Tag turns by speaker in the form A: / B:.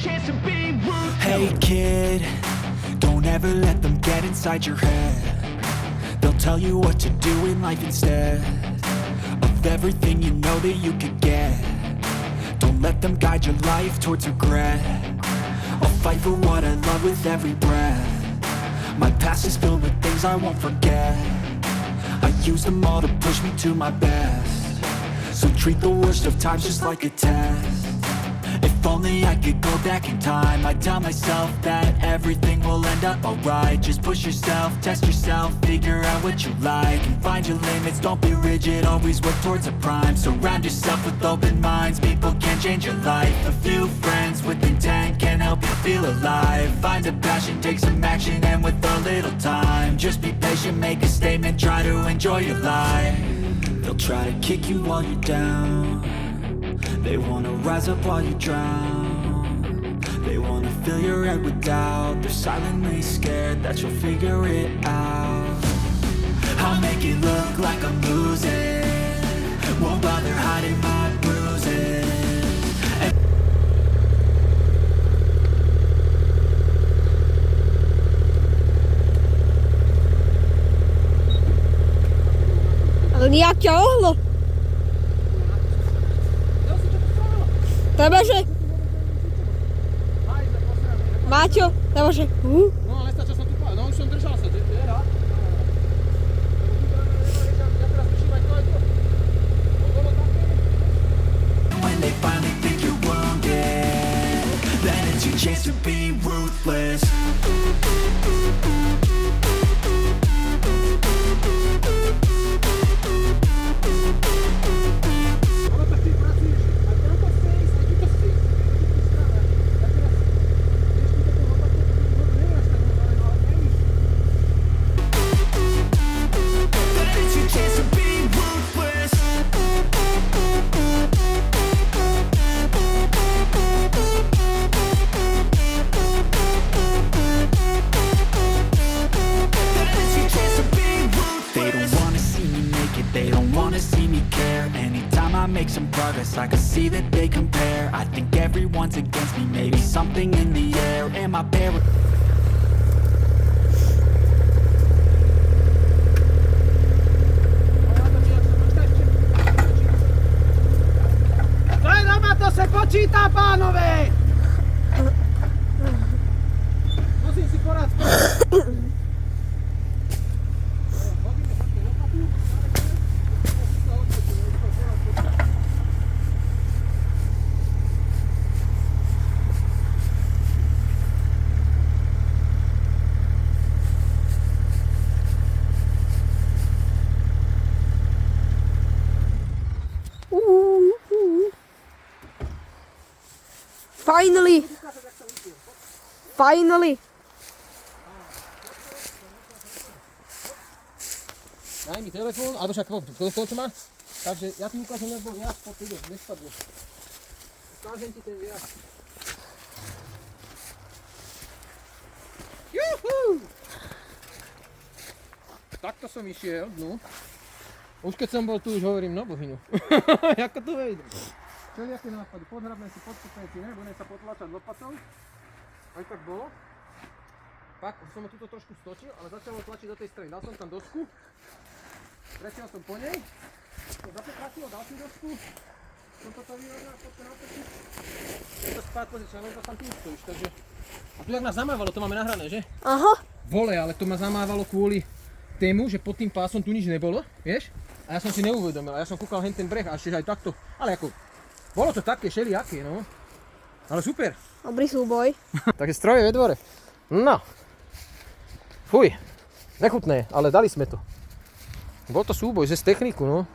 A: Hey kid, don't ever let them get inside your head. They'll tell you what to do in life instead of everything you know that you could get. Don't let them guide your life towards regret. I'll fight for what I love with every breath. My past is filled with things I won't forget. I use them all to push me to my best. So treat the worst of times just like a test. If only I could go back in time, I'd tell myself that everything will end up alright. Just push yourself, test yourself, figure out what you like, and find your limits, don't be rigid, always work towards a prime. Surround yourself with open minds, people can change your life. A few friends with intent can help you feel alive. Find a passion, take some action, and with a little time, just be patient, make a statement, try to enjoy your life. They'll try to kick you while you're down. They wanna rise up while you drown. They wanna fill your head with doubt. They're silently scared that you'll figure it out. I'll make it look like I'm losing. Won't bother hiding my bruises.
B: Ale nejak ťa ohlo. Tebe, že... Máťo, tebe, že...
C: No ale nestačil som tu povedať, no už som držal sa, je rád. Ja teraz vyším aj to. Bolo také?
A: When they finally think you're wounded, then it's your chance to be ruthless. I can see that they compare. I think everyone's against me. Maybe something in the air. Am I paranoid?
C: To je doma, to se počítá, pánové! Musím si porád spolu.
B: Finally! Finally!
C: Daj mi telefón, alebo však koľko má? Takže ja ti ukážem, lebo viac potýde, nespadne. Ukážem ti ten viac. Juhu! Takto som išiel, no. Už keď som bol tu, už hovorím, no bohyňu. Jako to vejde. Všelijaké nápady, podhrabné si, podstupné si, ne, budem sa potlačať lopatou. Aj tak bolo. Pak už som ho tuto trošku stočil, ale začal ho tlačiť do tej strany. Dal som tam dosku, prešiel som po nej, to zase tlačil, dal si dosku, som toto vyrovnal, poďte natočiť. Je to spát, pozri, čo to tam ty stojíš, takže... A tu jak nás zamávalo, to máme nahrané, že?
B: Aha.
C: Vole, ale to ma zamávalo kvôli tému, že pod tým pásom tu nič nebolo, vieš? A ja som si neuvedomil, a ja som kúkal hen ten breh a ešte aj takto, ale ako... Bolo to také všelijaké, no. Ale super.
B: Dobrý súboj.
C: Takže stroje ve dvore. No. Fuj. Nechutné, ale dali sme to. Bol to súboj, že z techniku, no.